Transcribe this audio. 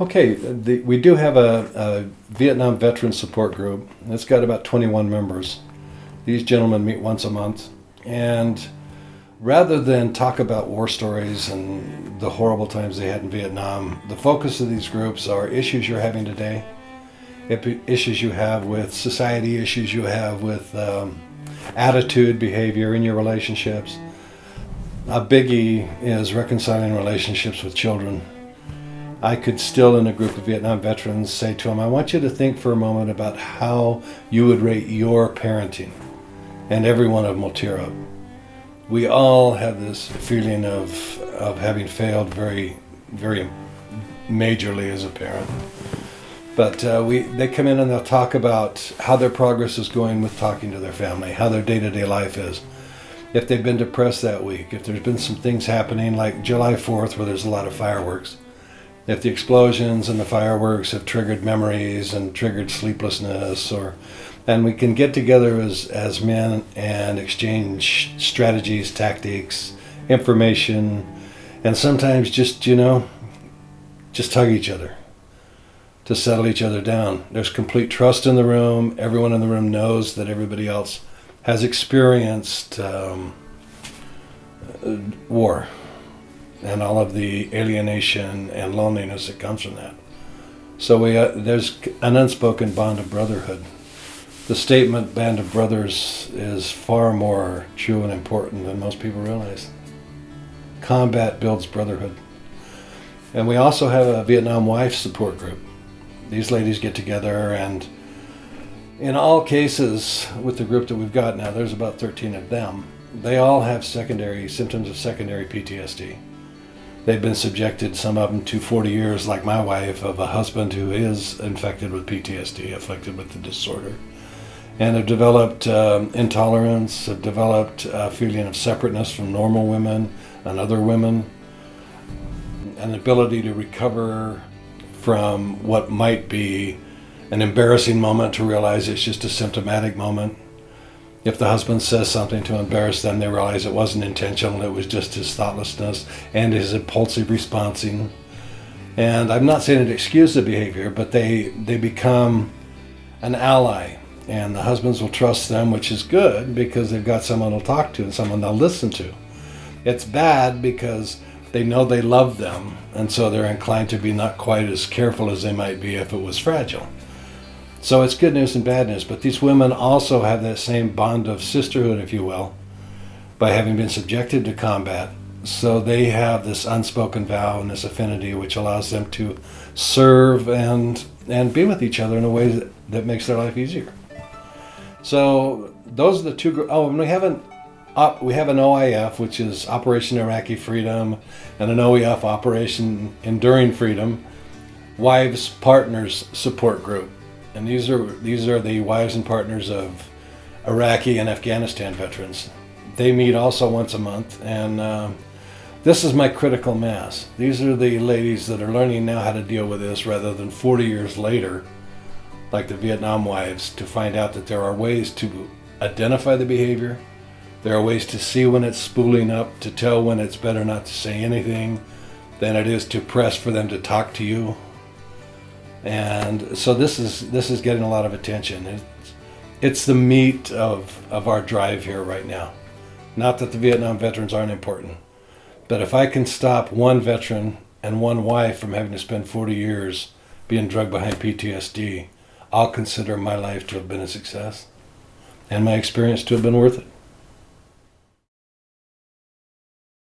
Okay, we do have a Vietnam Veteran Support Group. It's got about 21 members. These gentlemen meet once a month, and rather than talk about war stories and the horrible times they had in Vietnam, the focus of these groups are issues you're having today, issues you have with society, issues you have with attitude, behavior in your relationships. A biggie is reconciling relationships with children. I could still, in a group of Vietnam veterans, say to them, I want you to think for a moment about how you would rate your parenting. And every one of them will tear up. We all have this feeling of having failed very, very majorly as a parent. But they come in and they'll talk about how their progress is going with talking to their family, how their day-to-day life is. If they've been depressed that week, if there's been some things happening like July 4th where there's a lot of fireworks, if the explosions and the fireworks have triggered memories and triggered sleeplessness, and we can get together as men and exchange strategies, tactics, information, and sometimes just hug each other to settle each other down. There's complete trust in the room. Everyone in the room knows that everybody else has experienced war and all of the alienation and loneliness that comes from that. So there's an unspoken bond of brotherhood. The statement band of brothers is far more true and important than most people realize. Combat builds brotherhood. And we also have a Vietnam Wives support group. These ladies get together, and in all cases with the group that we've got now, there's about 13 of them, they all have symptoms of secondary PTSD. They've been subjected, some of them, to 40 years, like my wife, of a husband who is infected with PTSD, afflicted with the disorder. And have developed intolerance, have developed a feeling of separateness from normal women and other women, an ability to recover from what might be an embarrassing moment to realize it's just a symptomatic moment. If the husband says something to embarrass them, they realize it wasn't intentional, it was just his thoughtlessness and his impulsive responding. And I'm not saying it excuses the behavior, but they become an ally. And the husbands will trust them, which is good because they've got someone to talk to and someone they'll listen to. It's bad because they know they love them, and so they're inclined to be not quite as careful as they might be if it was fragile. So it's good news and bad news, but these women also have that same bond of sisterhood, if you will, by having been subjected to combat. So they have this unspoken vow and this affinity which allows them to serve and be with each other in a way that makes their life easier. So those are the two groups. Oh, and we have an OIF, which is Operation Iraqi Freedom, and an OEF, Operation Enduring Freedom, Wives Partners Support Group. And these are the wives and partners of Iraqi and Afghanistan veterans. They meet also once a month, and this is my critical mass. These are the ladies that are learning now how to deal with this rather than 40 years later, like the Vietnam wives, to find out that there are ways to identify the behavior. There are ways to see when it's spooling up, to tell when it's better not to say anything than it is to press for them to talk to you. And so this is getting a lot of attention. It's the meat of our drive here right now. Not that the Vietnam veterans aren't important, but if I can stop one veteran and one wife from having to spend 40 years being drugged behind PTSD, I'll consider my life to have been a success and my experience to have been worth it.